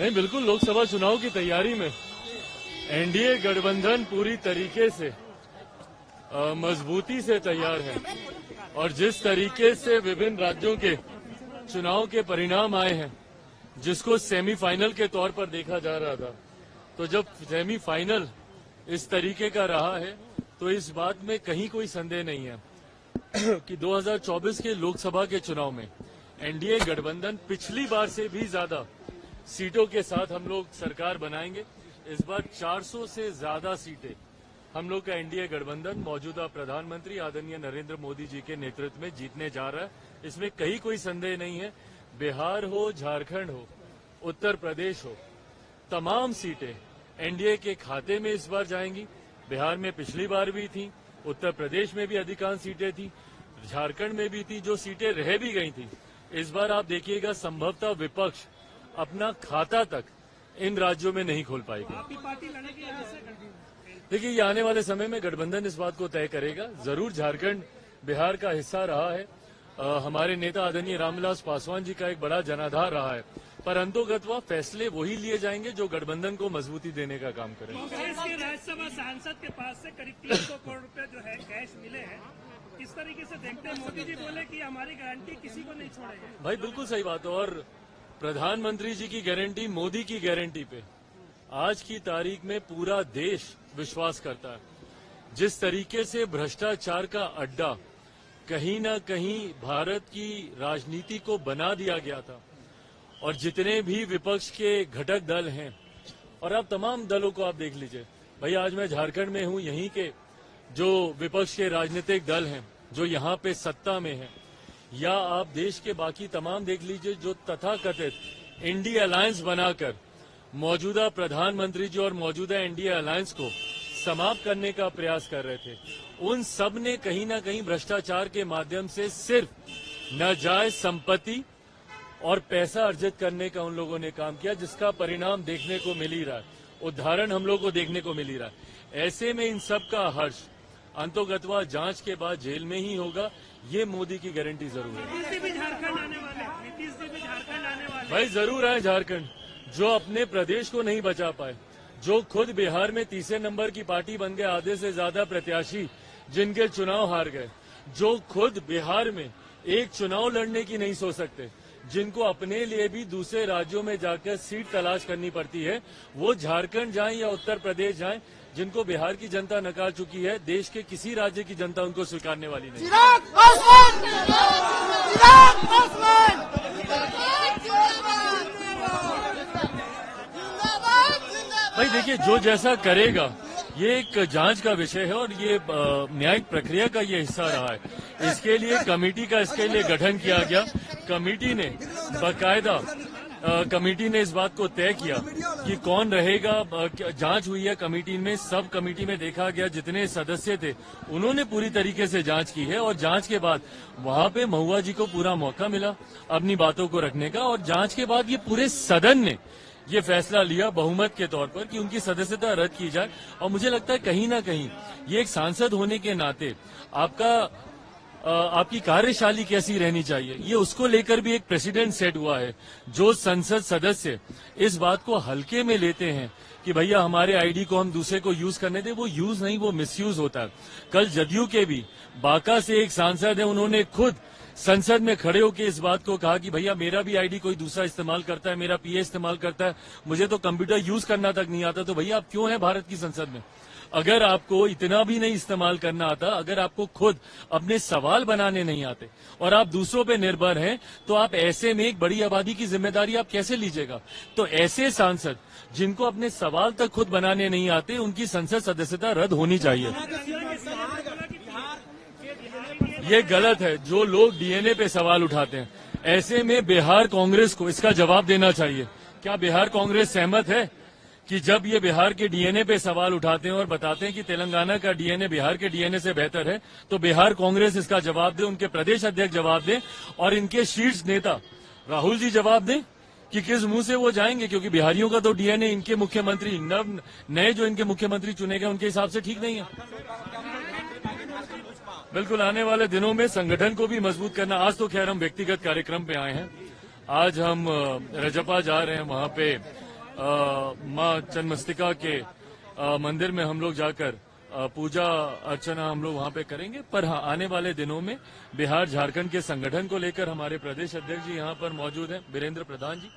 नहीं, बिल्कुल लोकसभा चुनाव की तैयारी में एनडीए गठबंधन पूरी तरीके से मजबूती से तैयार है और जिस तरीके से विभिन्न राज्यों के चुनाव के परिणाम आए हैं, जिसको सेमीफाइनल के तौर पर देखा जा रहा था, तो जब सेमीफाइनल इस तरीके का रहा है तो इस बात में कहीं कोई संदेह नहीं है कि 2024 के लोकसभा के चुनाव में एनडीए गठबंधन पिछली बार से भी ज्यादा सीटों के साथ हम लोग सरकार बनाएंगे। इस बार 400 से ज्यादा सीटें हम लोग का एनडीए गठबंधन मौजूदा प्रधानमंत्री आदरणीय नरेंद्र मोदी जी के नेतृत्व में जीतने जा रहा है। इसमें कहीं कोई संदेह नहीं है। बिहार हो, झारखंड हो, उत्तर प्रदेश हो, तमाम सीटें एनडीए के खाते में इस बार जाएंगी। बिहार में पिछली बार भी थी, उत्तर प्रदेश में भी अधिकांश सीटें थी, झारखंड में भी थी। जो सीटें रह भी गई थी, इस बार आप देखिएगा संभवतः विपक्ष अपना खाता तक इन राज्यों में नहीं खोल पाएगी। देखिए, ये आने वाले समय में गठबंधन इस बात को तय करेगा। जरूर झारखंड बिहार का हिस्सा रहा है। हमारे नेता आदरणीय रामविलास पासवान जी का एक बड़ा जनाधार रहा है, पर अंतोगत्वा फैसले वही लिए जाएंगे जो गठबंधन को मजबूती देने का काम करें। कांग्रेस के राज्यसभा सांसद के पास से करीब 300 करोड़ रुपए जो है कैश मिले हैं, किस तरीके से देखते हैं? मोदी जी बोले कि हमारी गारंटी किसी को नहीं छोड़ेगा। भाई बिल्कुल सही बात है। और प्रधानमंत्री जी की गारंटी, मोदी की गारंटी पे आज की तारीख में पूरा देश विश्वास करता है। जिस तरीके से भ्रष्टाचार का अड्डा कहीं न कहीं भारत की राजनीति को बना दिया गया था, और जितने भी विपक्ष के घटक दल हैं, और आप तमाम दलों को आप देख लीजिए। भाई आज मैं झारखंड में हूं, यहीं के जो विपक्ष के राजनीतिक दल हैं जो यहाँ पे सत्ता में हैं, या आप देश के बाकी तमाम देख लीजिए जो तथाकथित इंडिया अलायंस बनाकर मौजूदा प्रधानमंत्री जी और मौजूदा एनडीए अलायंस को समाप्त करने का प्रयास कर रहे थे। उन सब ने कहीं न कहीं भ्रष्टाचार के माध्यम से सिर्फ नाजायज संपत्ति और पैसा अर्जित करने का उन लोगों ने काम किया, जिसका परिणाम देखने को मिल ही रहा है, उदाहरण हम लोग को देखने को मिल ही रहा है। ऐसे में इन सब का हर्ष अंतोगत्वा जांच के बाद जेल में ही होगा, ये मोदी की गारंटी जरूर है। नीतीश जी भी झारखंड आने वाले। भाई जरूर आए झारखंड। जो अपने प्रदेश को नहीं बचा पाए, जो खुद बिहार में तीसरे नंबर की पार्टी बन गए, आधे से ज्यादा प्रत्याशी जिनके चुनाव हार गए, जो खुद बिहार में एक चुनाव लड़ने की नहीं सोच सकते, जिनको अपने लिए भी दूसरे राज्यों में जाकर सीट तलाश करनी पड़ती है, वो झारखंड जाएं या उत्तर प्रदेश जाएं, जिनको बिहार की जनता नकार चुकी है, देश के किसी राज्य की जनता उनको स्वीकारने वाली नहीं। भाई देखिए, जो जैसा करेगा ये एक जांच का विषय है और ये न्यायिक प्रक्रिया का ये हिस्सा रहा है। इसके लिए कमेटी का इसके लिए गठन किया गया। कमेटी ने बाकायदा कमेटी ने इस बात को तय किया कि कौन रहेगा। जांच हुई है कमेटी में, सब कमेटी में देखा गया, जितने सदस्य थे उन्होंने पूरी तरीके से जांच की है, और जांच के बाद वहां पे महुआ जी को पूरा मौका मिला अपनी बातों को रखने का, और जांच के बाद ये पूरे सदन ने ये फैसला लिया बहुमत के तौर पर कि उनकी सदस्यता रद्द की जाए। और मुझे लगता है कहीं ना कहीं ये एक सांसद होने के नाते आपकी कार्यशैली कैसी रहनी चाहिए, ये उसको लेकर भी एक प्रेसिडेंट सेट हुआ है। जो संसद सदस्य इस बात को हल्के में लेते हैं कि भैया हमारे आईडी को हम दूसरे को यूज करने दें, वो यूज नहीं, वो मिसयूज होता है। कल जदयू के भी बांका से एक सांसद है, उन्होंने खुद संसद में खड़े होकर इस बात को कहा कि भैया मेरा भी आईडी कोई दूसरा इस्तेमाल करता है, मेरा पीए इस्तेमाल करता है, मुझे तो कंप्यूटर यूज करना तक नहीं आता। तो भैया आप क्यों हैं भारत की संसद में? अगर आपको इतना भी नहीं इस्तेमाल करना आता, अगर आपको खुद अपने सवाल बनाने नहीं आते और आप दूसरों पे निर्भर हैं, तो आप ऐसे में एक बड़ी आबादी की जिम्मेदारी आप कैसे लीजिएगा? तो ऐसे सांसद जिनको अपने सवाल तक खुद बनाने नहीं आते, उनकी संसद सदस्यता रद्द होनी चाहिए। ये गलत है जो लोग डीएनए पे सवाल उठाते हैं। ऐसे में बिहार कांग्रेस को इसका जवाब देना चाहिए। क्या बिहार कांग्रेस सहमत है कि जब ये बिहार के डीएनए पे सवाल उठाते हैं और बताते हैं कि तेलंगाना का डीएनए बिहार के डीएनए से बेहतर है, तो बिहार कांग्रेस इसका जवाब दे, उनके प्रदेश अध्यक्ष जवाब दें, और इनके शीर्ष नेता राहुल जी जवाब दें कि किस मुंह से वो जाएंगे, क्योंकि बिहारियों का तो डीएनए इनके मुख्यमंत्री नए जो इनके मुख्यमंत्री चुने गए उनके हिसाब से ठीक नहीं है। बिल्कुल आने वाले दिनों में संगठन को भी मजबूत करना। आज तो खैर हम व्यक्तिगत कार्यक्रम पे आए हैं। आज हम रजपा जा रहे हैं, वहां पे माँ चन्मस्तिका के मंदिर में हम लोग जाकर पूजा अर्चना हम लोग वहां पे करेंगे। पर हाँ, आने वाले दिनों में बिहार झारखंड के संगठन को लेकर हमारे प्रदेश अध्यक्ष जी यहाँ पर मौजूद हैं, वीरेंद्र प्रधान जी,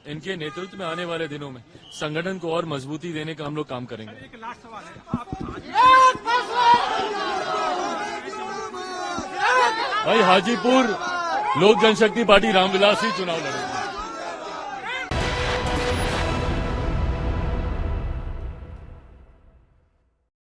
इनके नेतृत्व में आने वाले दिनों में संगठन को और मजबूती देने का हम लोग काम करेंगे। एक लास्ट सवाल है, आप भाई हाजीपुर लोक जनशक्ति पार्टी रामविलास ही चुनाव लड़ेंगे।